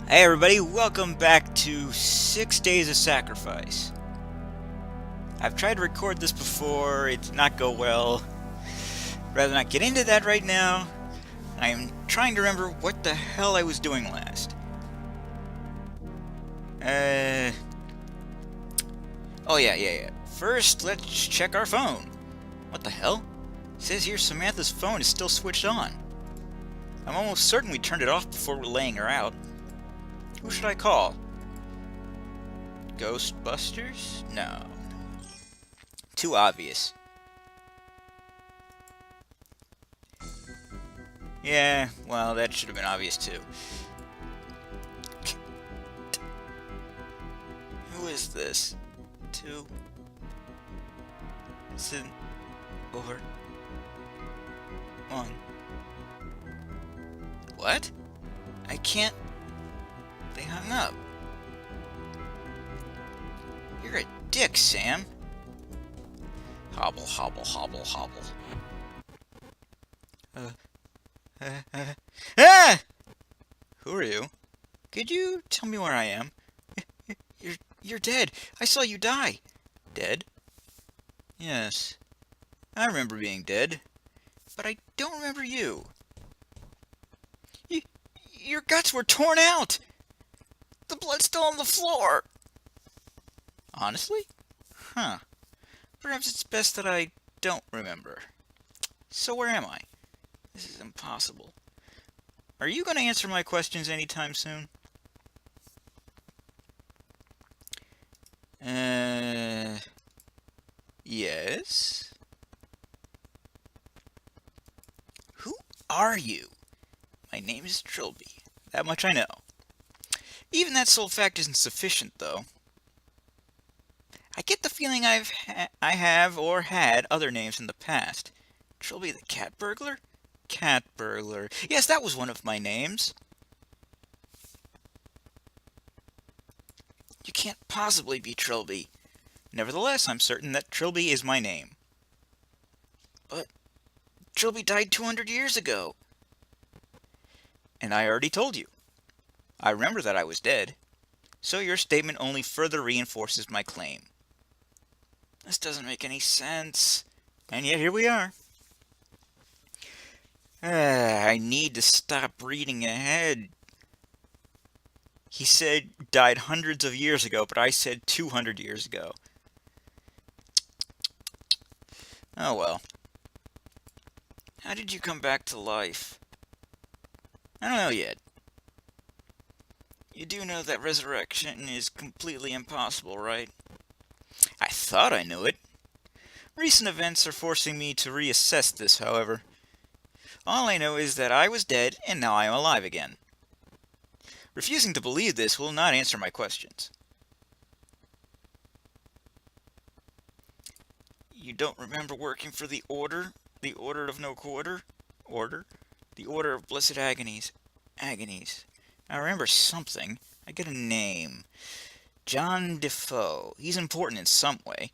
Hey everybody, welcome back to 6 Days of Sacrifice. I've tried to record this before, it did not go well. Rather not get into that right now. I am trying to remember what the hell I was doing last. Oh yeah. First, let's check our phone. What the hell? It says here Samantha's phone is still switched on. I'm almost certain we turned it off before we're laying her out. Who should I call? Ghostbusters? No. Too obvious. Yeah, well, that should have been obvious too. Who is this? Two. Sin. Over. One. What? I can't. They hung up. You're a dick, Sam. Hobble, hobble, hobble, hobble. Ah! Who are you? Could you tell me where I am? You're dead. I saw you die. Dead? Yes. I remember being dead. But I don't remember you. Your guts were torn out. The blood's still on the floor. Honestly? Huh. Perhaps it's best that I don't remember. So where am I? This is impossible. Are you going to answer my questions anytime soon? Yes? Who are you? My name is Trilby. That much I know. Even that sole fact isn't sufficient, though. I get the feeling I have or had other names in the past. Trilby the cat burglar? Cat burglar. Yes, that was one of my names. You can't possibly be Trilby. Nevertheless, I'm certain that Trilby is my name. But Trilby died 200 years ago. And I already told you. I remember that I was dead. So your statement only further reinforces my claim. This doesn't make any sense. And yet here we are. I need to stop reading ahead. He said died hundreds of years ago, but I said 200 years ago. Oh well. How did you come back to life? I don't know yet. You do know that resurrection is completely impossible, right? I thought I knew it. Recent events are forcing me to reassess this, however. All I know is that I was dead and now I am alive again. Refusing to believe this will not answer my questions. You don't remember working for the Order? The Order of No Quarter? Order? The Order of Blessed Agonies. Agonies. I remember something. I get a name. John DeFoe. He's important in some way.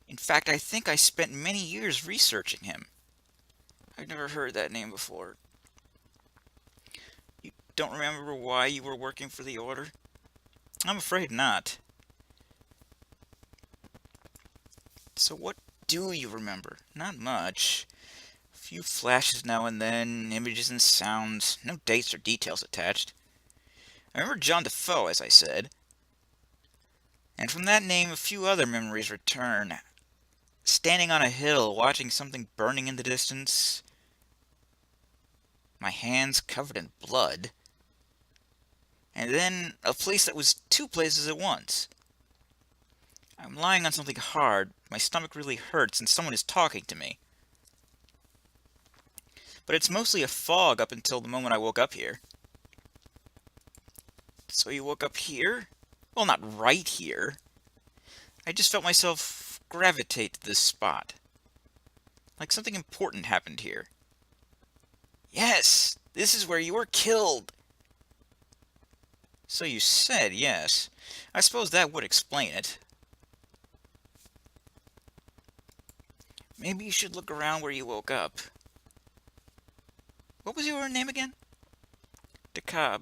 In fact, I think I spent many years researching him. I've never heard that name before. You don't remember why you were working for the Order? I'm afraid not. So what do you remember? Not much. A few flashes now and then, images and sounds, no dates or details attached. I remember John DeFoe, as I said. And from that name, a few other memories return. Standing on a hill, watching something burning in the distance. My hands covered in blood. And then a place that was two places at once. I'm lying on something hard, my stomach really hurts, and someone is talking to me. But it's mostly a fog up until the moment I woke up here. So you woke up here? Well, not right here. I just felt myself gravitate to this spot. Like something important happened here. Yes, this is where you were killed. So you said, yes. I suppose that would explain it. Maybe you should look around where you woke up. What was your name again? DeCobb.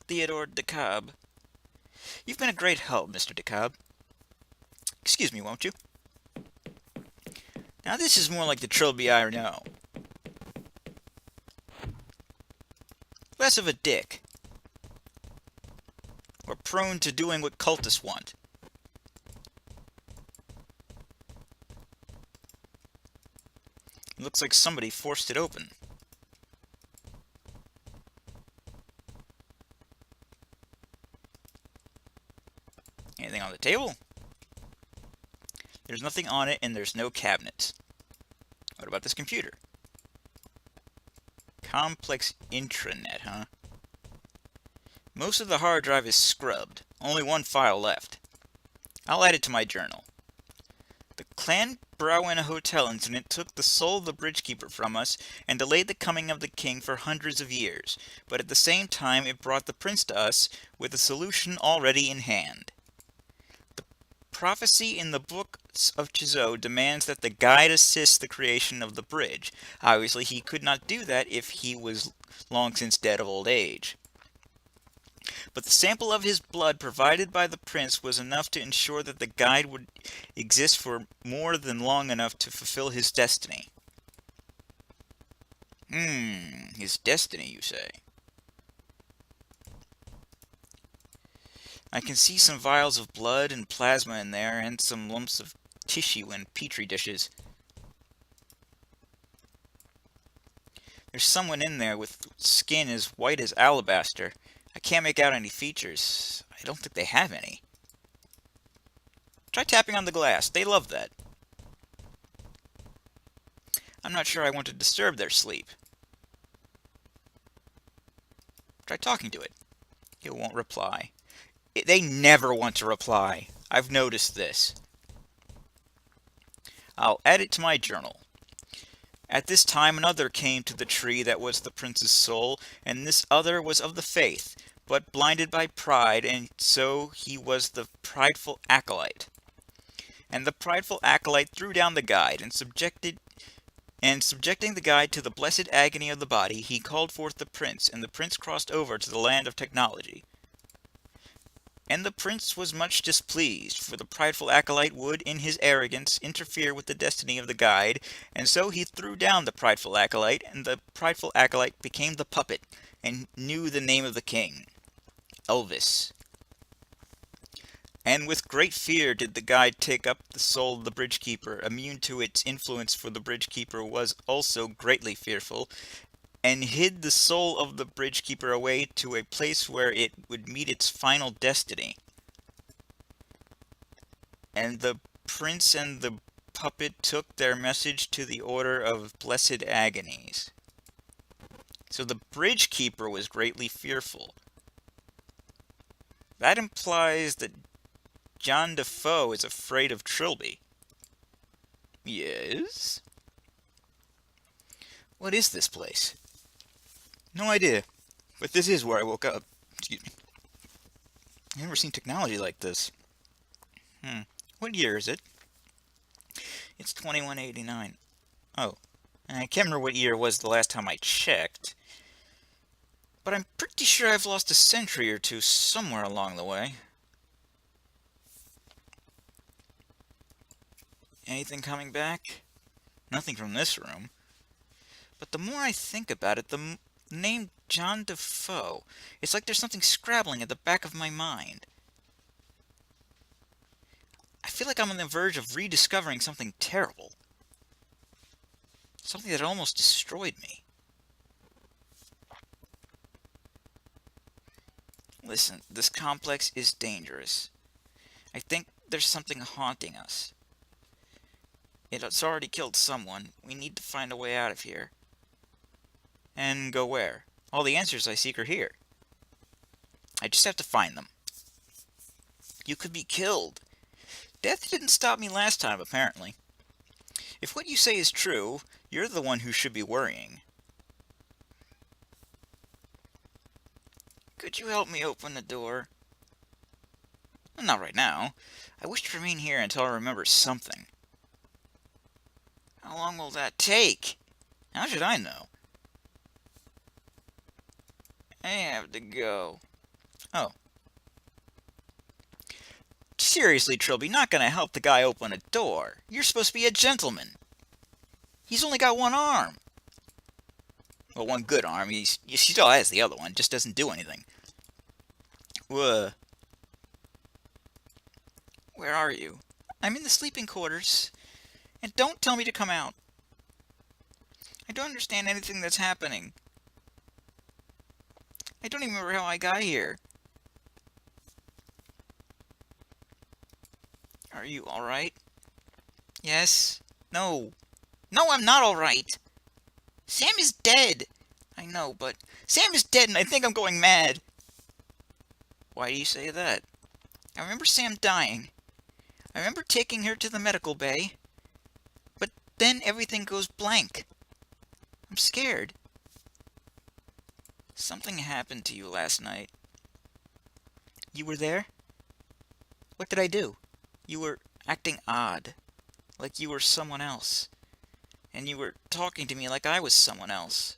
Theodore DeCobb. You've been a great help, Mr. DeCobb. Excuse me, won't you? Now this is more like the Trilby I know. Less of a dick. Or prone to doing what cultists want. It looks like somebody forced it open. Anything on the table? There's nothing on it and there's no cabinets. What about this computer? Complex intranet, huh? Most of the hard drive is scrubbed. Only one file left. I'll add it to my journal. The Clanbrowyn Hotel incident took the soul of the bridgekeeper from us and delayed the coming of the king for hundreds of years, but at the same time it brought the prince to us with a solution already in hand. The prophecy in the Book of Chizo demands that the guide assist the creation of the bridge. Obviously, he could not do that if he was long since dead of old age. But the sample of his blood provided by the prince was enough to ensure that the guide would exist for more than long enough to fulfill his destiny. His destiny, you say? I can see some vials of blood and plasma in there, and some lumps of tissue in petri dishes. There's someone in there with skin as white as alabaster. I can't make out any features. I don't think they have any. Try tapping on the glass. They love that. I'm not sure I want to disturb their sleep. Try talking to it. It won't reply. They never want to reply. I've noticed this. I'll add it to my journal. At this time another came to the tree that was the prince's soul, and this other was of the faith, but blinded by pride, and so he was the prideful acolyte. And the prideful acolyte threw down the guide, and subjecting the guide to the blessed agony of the body, he called forth the prince, and the prince crossed over to the land of technology. And the prince was much displeased, for the prideful acolyte would, in his arrogance, interfere with the destiny of the guide, and so he threw down the prideful acolyte, and the prideful acolyte became the puppet, and knew the name of the king, Elvis. And with great fear did the guide take up the soul of the bridgekeeper, immune to its influence, for the bridgekeeper was also greatly fearful, and hid the soul of the bridgekeeper away to a place where it would meet its final destiny. And the prince and the puppet took their message to the order of blessed agonies. So the bridgekeeper was greatly fearful. That implies that John DeFoe is afraid of Trilby. Yes? What is this place? No idea, but this is where I woke up. Excuse me. I've never seen technology like this. What year is it? It's 2189. Oh, I can't remember what year it was the last time I checked. But I'm pretty sure I've lost a century or two somewhere along the way. Anything coming back? Nothing from this room. But the more I think about it, the name John DeFoe, it's like there's something scrabbling at the back of my mind. I feel like I'm on the verge of rediscovering something terrible. Something that almost destroyed me. Listen, this complex is dangerous. I think there's something haunting us. It's already killed someone. We need to find a way out of here. And go where? All the answers I seek are here. I just have to find them. You could be killed. Death didn't stop me last time, apparently. If what you say is true, you're the one who should be worrying. Could you help me open the door? Well, not right now. I wish to remain here until I remember something. How long will that take? How should I know? I have to go. Oh. Seriously, Trilby, not gonna help the guy open a door. You're supposed to be a gentleman. He's only got one arm. Well, one good arm. He still has the other one, just doesn't do anything. Whoa. Where are you? I'm in the sleeping quarters. And don't tell me to come out. I don't understand anything that's happening. I don't even remember how I got here. Are you alright? Yes? No. No, I'm not alright. Sam is dead. I know, but Sam is dead and I think I'm going mad. Why do you say that? I remember Sam dying. I remember taking her to the medical bay. But then everything goes blank. I'm scared. Something happened to you last night. You were there? What did I do? You were acting odd. Like you were someone else. And you were talking to me like I was someone else.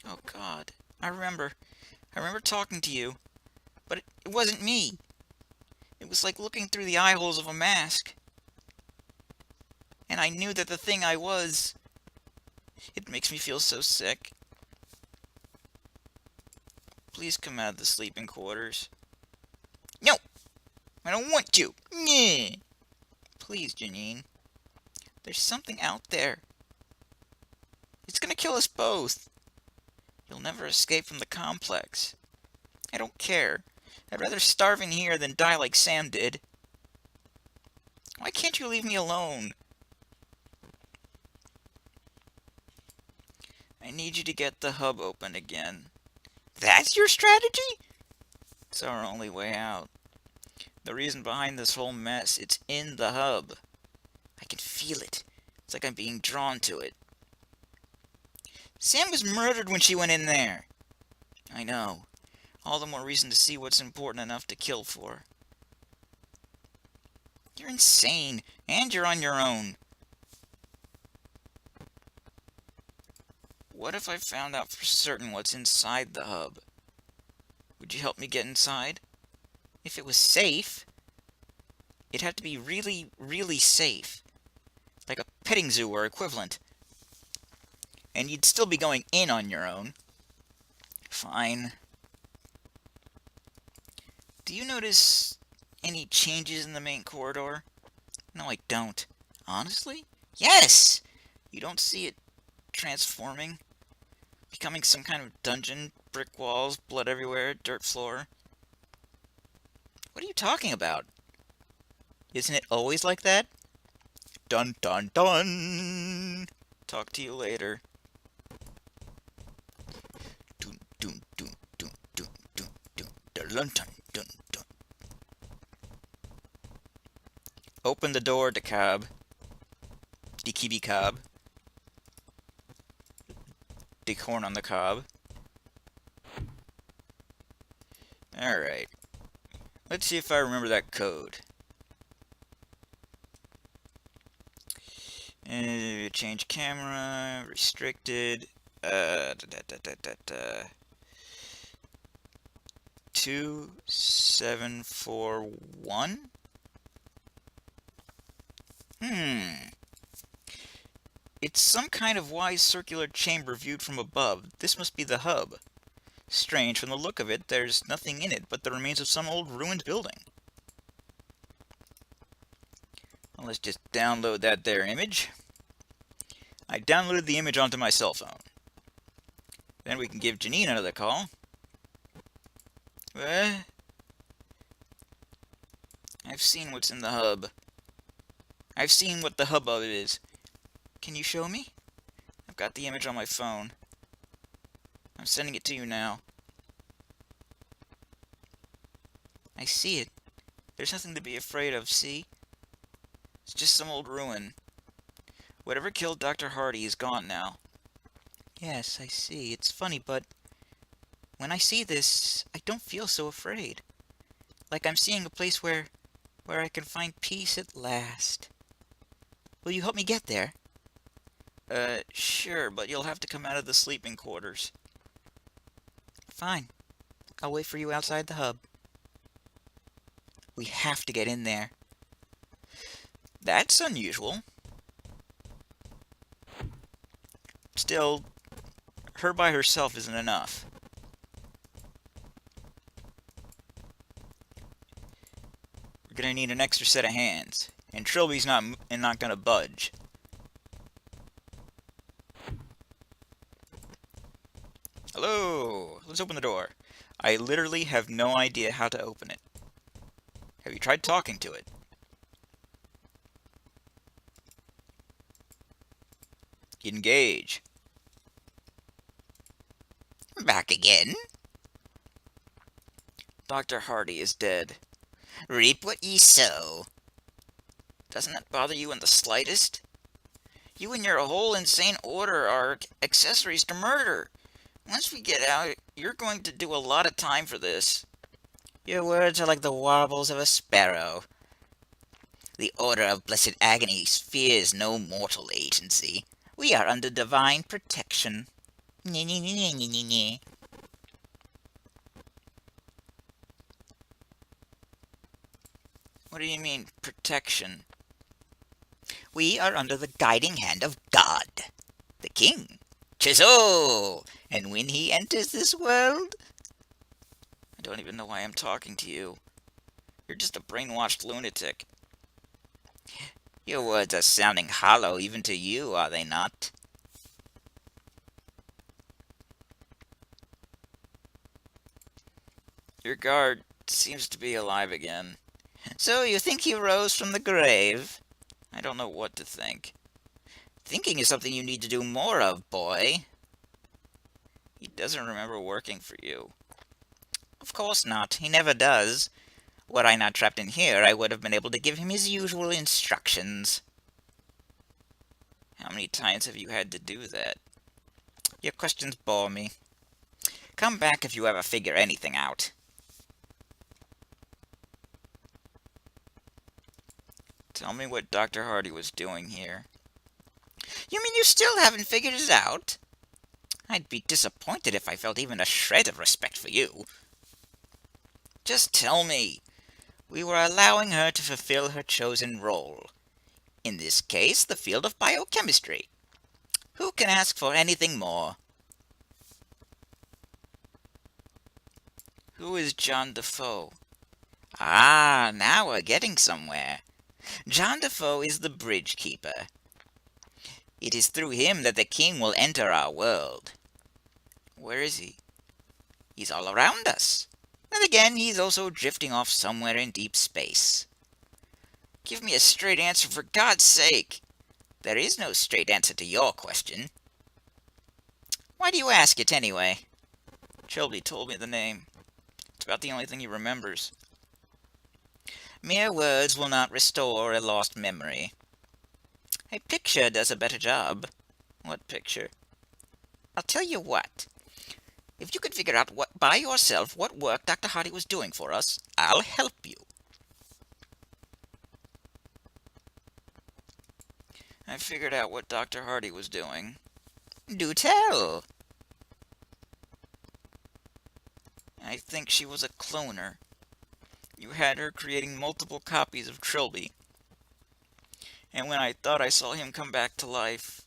Oh God. I remember talking to you. But it wasn't me. It was like looking through the eye holes of a mask. And I knew that the thing I was... It makes me feel so sick. Please come out of the sleeping quarters. No! I don't want to! Nyeh. Please, Janine. There's something out there. It's gonna kill us both. You'll never escape from the complex. I don't care. I'd rather starve in here than die like Sam did. Why can't you leave me alone? I need you to get the hub open again. That's your strategy? It's our only way out. The reason behind this whole mess, it's in the hub. I can feel it. It's like I'm being drawn to it. Sam was murdered when she went in there. I know. All the more reason to see what's important enough to kill for. You're insane, and you're on your own. What if I found out for certain what's inside the hub? Would you help me get inside? If it was safe, it'd have to be really, really safe. Like a petting zoo or equivalent. And you'd still be going in on your own. Fine. Do you notice any changes in the main corridor? No, I don't. Honestly? Yes! You don't see it transforming? Becoming some kind of dungeon? Brick walls, blood everywhere, dirt floor? What are you talking about? Isn't it always like that? Dun dun dun! Talk to you later. Dun dun dun dun dun dun dun dun dun dun dun. Open the door, DeCobb. DeKibi Cobb. Decorn on the cob. Alright. Let's see if I remember that code. Change camera, restricted, 2741? It's some kind of wide circular chamber viewed from above. This must be the hub. Strange, from the look of it, there's nothing in it but the remains of some old ruined building. Well, let's just download that there image. I downloaded the image onto my cell phone. Then we can give Janine another call. I've seen what's in the hub. I've seen what the hub of it is. Can you show me? I've got the image on my phone. I'm sending it to you now. I see it. There's nothing to be afraid of, see? It's just some old ruin. Whatever killed Dr. Hardy is gone now. Yes, I see. It's funny, but when I see this, I don't feel so afraid. Like I'm seeing a place where I can find peace at last. Will you help me get there? Sure, but you'll have to come out of the sleeping quarters. Fine. I'll wait for you outside the hub. We have to get in there. That's unusual. Still, her by herself isn't enough. We're gonna need an extra set of hands. And Trilby's not gonna budge. Hello! Let's open the door. I literally have no idea how to open it. Have you tried talking to it? Engage. Back again? Dr. Hardy is dead. Reap what ye sow. Doesn't that bother you in the slightest? You and your whole insane order are accessories to murder. Once we get out, you're going to do a lot of time for this. Your words are like the warbles of a sparrow. The Order of Blessed Agony fears no mortal agency. We are under divine protection. Nye, nye, nye, nye, nye, nye. What do you mean, protection? We are under the guiding hand of God, the King. Chisel! And when he enters this world... I don't even know why I'm talking to you. You're just a brainwashed lunatic. Your words are sounding hollow even to you, are they not? Your guard seems to be alive again. So you think he rose from the grave? I don't know what to think. Thinking is something you need to do more of, boy. He doesn't remember working for you. Of course not. He never does. Were I not trapped in here, I would have been able to give him his usual instructions. How many times have you had to do that? Your questions bore me. Come back if you ever figure anything out. Tell me what Dr. Hardy was doing here. You mean you still haven't figured it out? I'd be disappointed if I felt even a shred of respect for you. Just tell me. We were allowing her to fulfill her chosen role. In this case, the field of biochemistry. Who can ask for anything more? Who is John DeFoe? Ah, now we're getting somewhere. John DeFoe is the bridge keeper. It is through him that the king will enter our world. Where is he? He's all around us. And again, he's also drifting off somewhere in deep space. Give me a straight answer, for God's sake. There is no straight answer to your question. Why do you ask it anyway? Trilby told me the name. It's about the only thing he remembers. Mere words will not restore a lost memory. A picture does a better job. What picture? I'll tell you what. If you could figure out by yourself what work Dr. Hardy was doing for us, I'll help you. I figured out what Dr. Hardy was doing. Do tell. I think she was a cloner. You had her creating multiple copies of Trilby. And when I thought I saw him come back to life,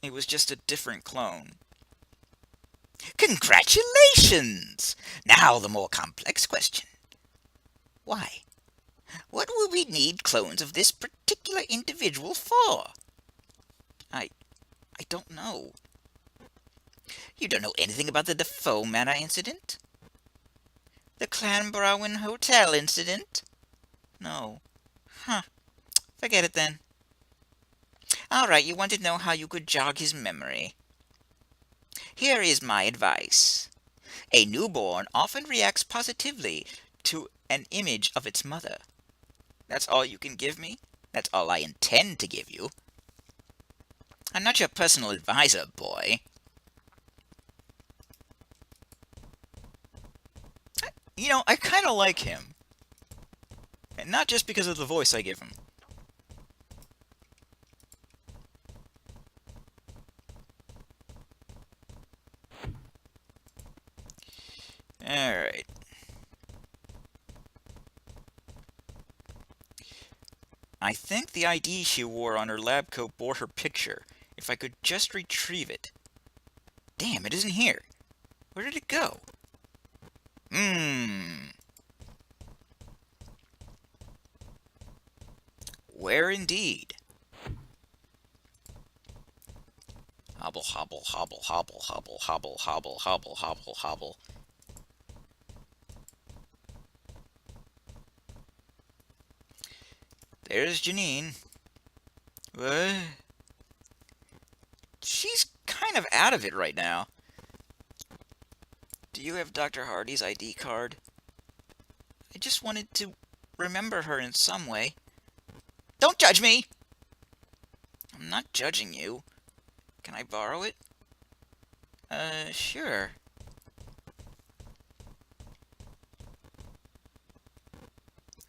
it was just a different clone. Congratulations! Now the more complex question. Why? What will we need clones of this particular individual for? I don't know. You don't know anything about the DeFoe Manor incident? The Clanbrowyn Hotel incident? No. Huh. Forget it then. All right, you want to know how you could jog his memory. Here is my advice. A newborn often reacts positively to an image of its mother. That's all you can give me? That's all I intend to give you. I'm not your personal advisor, boy. You know, I kind of like him. And not just because of the voice I give him. I think the ID she wore on her lab coat bore her picture. If I could just retrieve it. Damn, it isn't here. Where did it go? Where indeed? Hobble, hobble, hobble, hobble, hobble, hobble, hobble, hobble, hobble, hobble. There's Janine. What? She's kind of out of it right now. Do you have Dr. Hardy's ID card? I just wanted to remember her in some way. Don't judge me! I'm not judging you. Can I borrow it? Sure.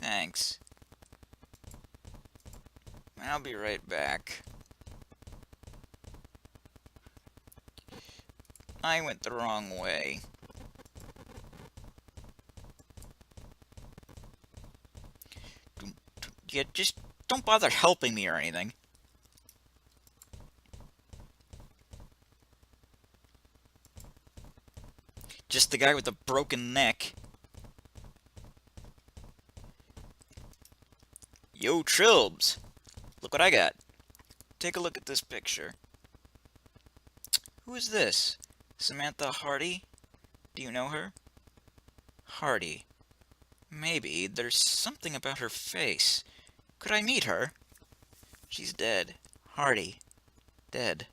Thanks. I'll be right back. I went the wrong way. Yeah, just don't bother helping me or anything. Just the guy with the broken neck. Yo, Trilbs! Look what I got. Take a look at this picture. Who is this? Samantha Hardy? Do you know her? Hardy. Maybe. There's something about her face. Could I meet her? She's dead. Hardy. Dead.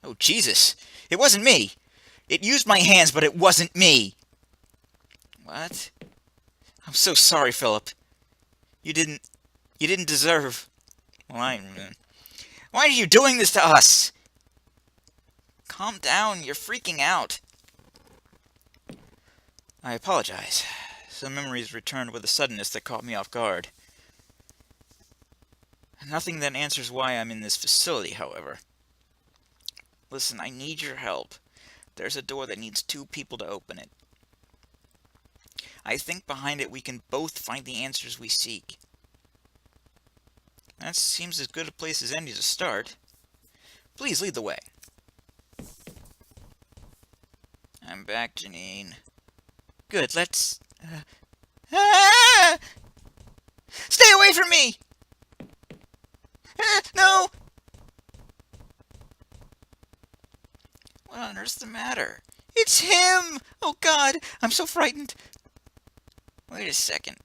Oh, Jesus! It wasn't me! It used my hands, but it wasn't me! What? I'm so sorry, Philip. You didn't deserve... Well, why are you doing this to us? Calm down, you're freaking out. I apologize. Some memories returned with a suddenness that caught me off guard. Nothing that answers why I'm in this facility, however. Listen, I need your help. There's a door that needs 2 people to open it. I think behind it we can both find the answers we seek. That seems as good a place as any to start. Please lead the way. I'm back, Janine. Good, let's... Stay away from me! No! What on earth's the matter? It's him! Oh God, I'm so frightened. Wait a second.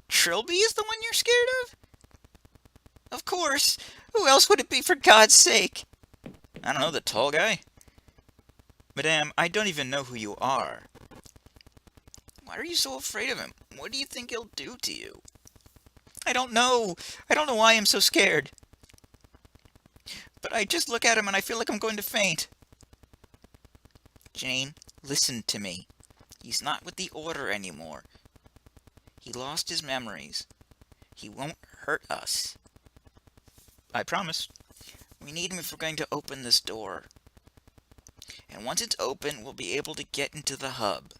Trilby is the one you're scared of? Of course. Who else would it be, for God's sake? I don't know, the tall guy? Madame, I don't even know who you are. Why are you so afraid of him? What do you think he'll do to you? I don't know. I don't know why I'm so scared. But I just look at him and I feel like I'm going to faint. Jane, listen to me. He's not with the Order anymore. He lost his memories. He won't hurt us. I promise. We need him if we're going to open this door. And once it's open, we'll be able to get into the hub.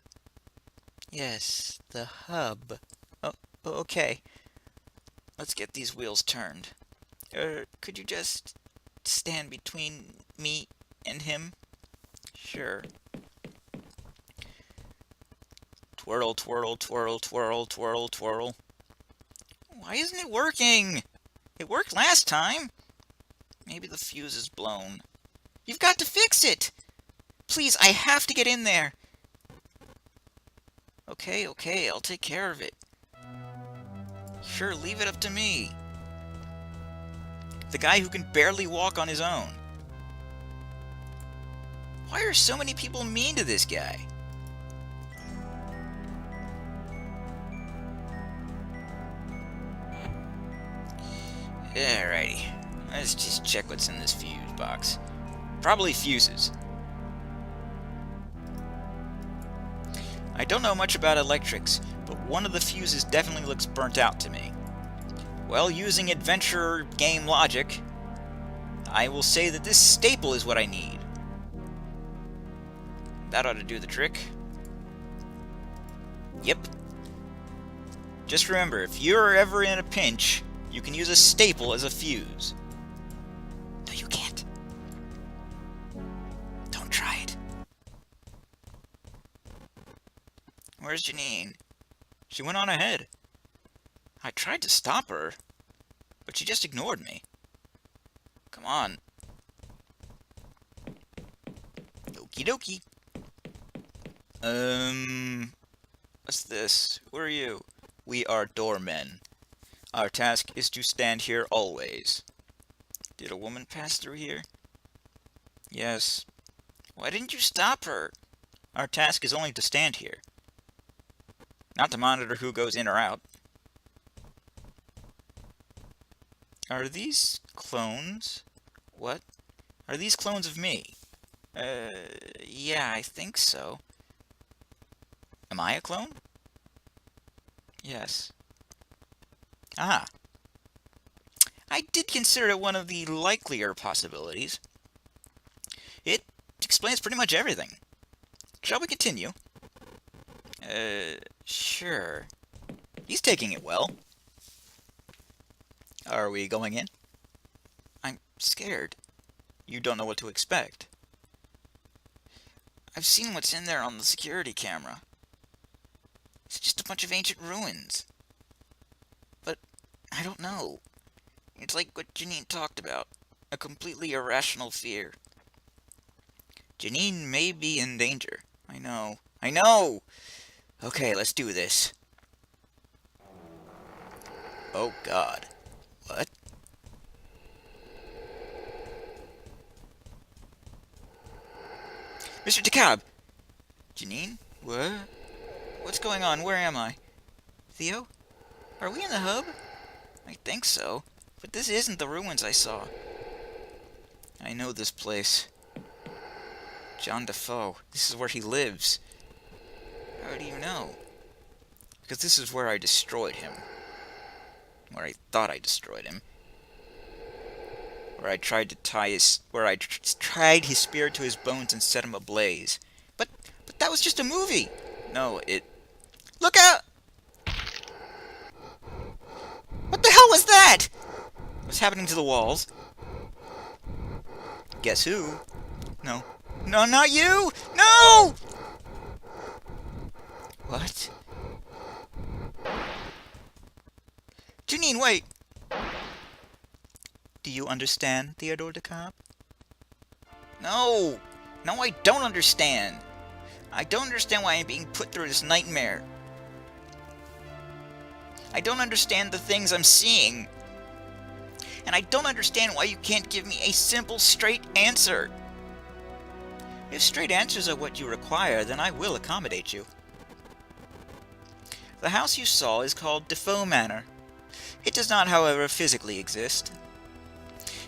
Yes, the hub. Oh, okay. Let's get these wheels turned. Could you just stand between me and him? Sure. Twirl, twirl, twirl, twirl, twirl, twirl. Why isn't it working? It worked last time. Maybe the fuse is blown. You've got to fix it! Please, I have to get in there. Okay, I'll take care of it. Sure, leave it up to me. The guy who can barely walk on his own. Why are so many people mean to this guy? Alrighty. Let's just check what's in this fuse box. Probably fuses. I don't know much about electrics, but one of the fuses definitely looks burnt out to me. Well, using adventure game logic, I will say that this staple is what I need. That ought to do the trick. Yep. Just remember, if you're ever in a pinch, you can use a staple as a fuse. No, you can't. Don't try it. Where's Janine? She went on ahead. I tried to stop her, but she just ignored me. Come on. Okie dokie. What's this? Who are you? We are doormen. Our task is to stand here always. Did a woman pass through here? Yes. Why didn't you stop her? Our task is only to stand here, not to monitor who goes in or out. Are these clones? What? Are these clones of me? Yeah, I think so. Am I a clone? Yes. Ah. I did consider it one of the likelier possibilities. It explains pretty much everything. Shall we continue? Sure. He's taking it well. Are we going in? I'm scared. You don't know what to expect. I've seen what's in there on the security camera. It's just a bunch of ancient ruins. But I don't know. It's like what Janine talked about. A completely irrational fear. Janine may be in danger. I know. I know! Okay, let's do this. Oh God. What? Mr. DeCab! Janine? What? What's going on? Where am I? Theo? Are we in the hub? I think so. But this isn't the ruins I saw. I know this place. John DeFoe. This is where he lives. How do you know? Because this is where I destroyed him. Where I thought I destroyed him. Where I tried to tie his... Where I tied his spirit to his bones and set him ablaze. But that was just a movie! No, it... Look out! What the hell was that? What's happening to the walls? Guess who? No. No, not you! No! What? Janine, wait! Do you understand, Theodore DeCobb? No! No, I don't understand! I don't understand why I'm being put through this nightmare. I don't understand the things I'm seeing. And I don't understand why you can't give me a simple, straight answer. If straight answers are what you require, then I will accommodate you. The house you saw is called DeFoe Manor. It does not, however, physically exist.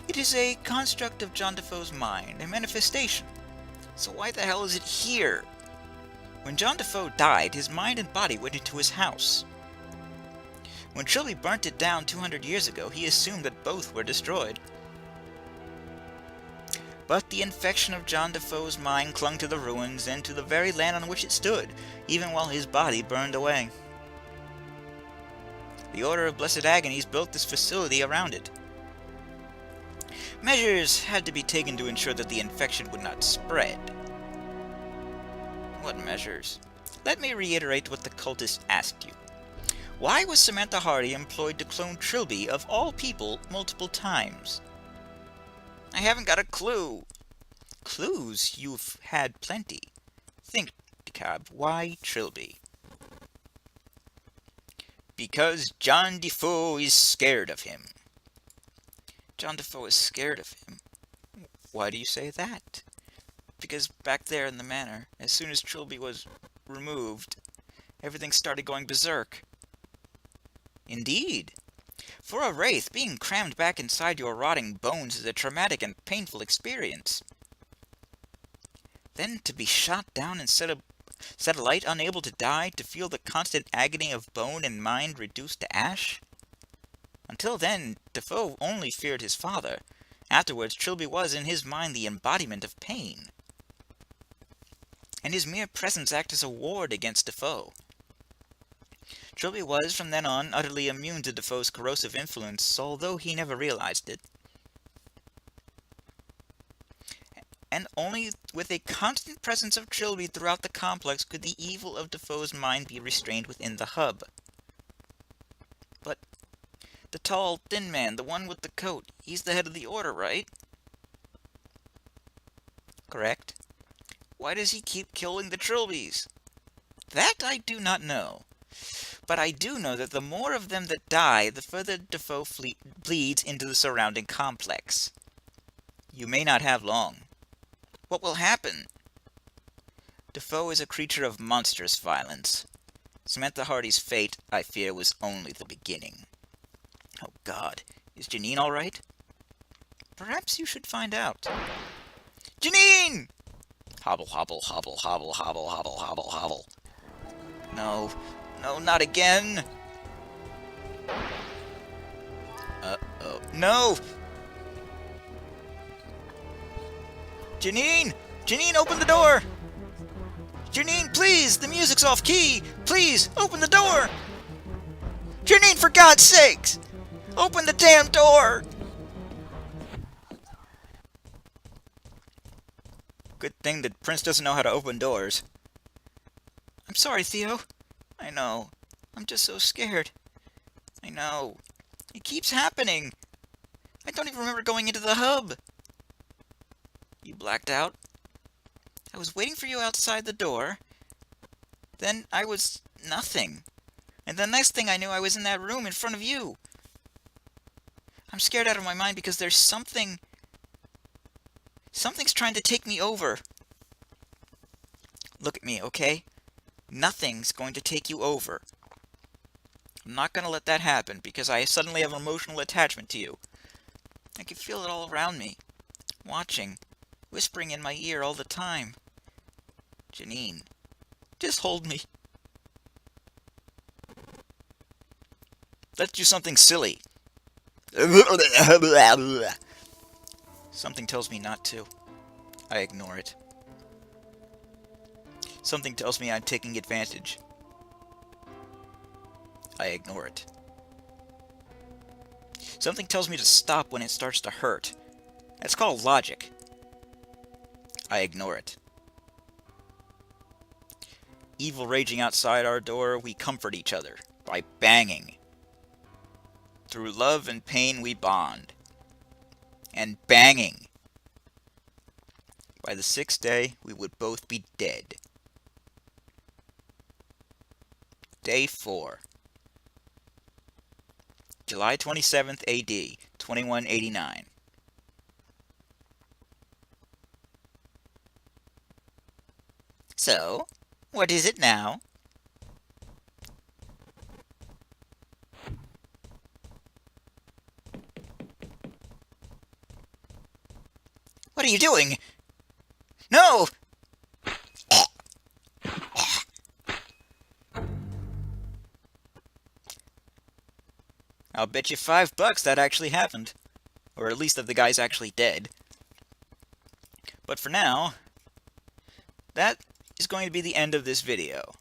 It is a construct of John DeFoe's mind, a manifestation. So why the hell is it here? When John DeFoe died, his mind and body went into his house. When Trilby burnt it down 200 years ago, he assumed that both were destroyed. But the infection of John DeFoe's mind clung to the ruins and to the very land on which it stood, even while his body burned away. The Order of Blessed Agonies built this facility around it. Measures had to be taken to ensure that the infection would not spread. What measures? Let me reiterate what the cultist asked you. Why was Samantha Hardy employed to clone Trilby, of all people, multiple times? I haven't got a clue. Clues? You've had plenty. Think, DeCab, why Trilby? Because John DeFoe is scared of him. John DeFoe is scared of him? Why do you say that? Because back there in the manor, as soon as Trilby was removed, everything started going berserk. Indeed. For a wraith, being crammed back inside your rotting bones is a traumatic and painful experience. Then to be shot down and set alight, unable to die, to feel the constant agony of bone and mind reduced to ash? Until then, DeFoe only feared his father. Afterwards, Trilby was, in his mind, the embodiment of pain. And his mere presence acted as a ward against DeFoe. Trilby was, from then on, utterly immune to DeFoe's corrosive influence, although he never realized it. And only with a constant presence of Trilby throughout the complex could the evil of DeFoe's mind be restrained within the hub. But the tall, thin man, the one with the coat, he's the head of the order, right? Correct. Why does he keep killing the Trilbys? That I do not know. But I do know that the more of them that die, the further DeFoe bleeds into the surrounding complex. You may not have long. What will happen? DeFoe is a creature of monstrous violence. Samantha Hardy's fate, I fear, was only the beginning. Oh God, is Janine all right? Perhaps you should find out. Janine! Hobble, hobble, hobble, hobble, hobble, hobble, hobble, hobble. No, no, not again. Uh-oh. No! Janine! Janine, open the door! Janine, please! The music's off key! Please, open the door! Janine, for God's sakes! Open the damn door! Good thing that Prince doesn't know how to open doors. I'm sorry, Theo. I know. I'm just so scared. I know. It keeps happening. I don't even remember going into the hub. You blacked out? I was waiting for you outside the door. Then I was nothing. And the next thing I knew, I was in that room in front of you. I'm scared out of my mind because there's something... Something's trying to take me over. Look at me, okay? Nothing's going to take you over. I'm not going to let that happen because I suddenly have an emotional attachment to you. I can feel it all around me. Watching. Whispering in my ear all the time. Janine, just hold me. Let's do something silly. Something tells me not to. I ignore it. Something tells me I'm taking advantage. I ignore it. Something tells me to stop when it starts to hurt. That's called logic. I ignore it. Evil raging outside our door, we comfort each other by banging. Through love and pain we bond. And banging. By the 6th day, we would both be dead. Day 4. July 27th AD, 2189. So, what is it now? What are you doing? No! I'll bet you $5 that actually happened. Or at least that the guy's actually dead. But for now, that is going to be the end of this video.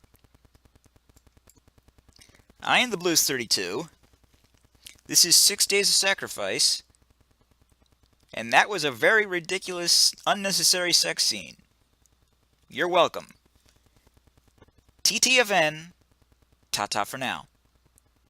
I am the Blues 32. This is 6 Days of Sacrifice. And that was a very ridiculous, unnecessary sex scene. You're welcome. TT of N. Ta-ta for now.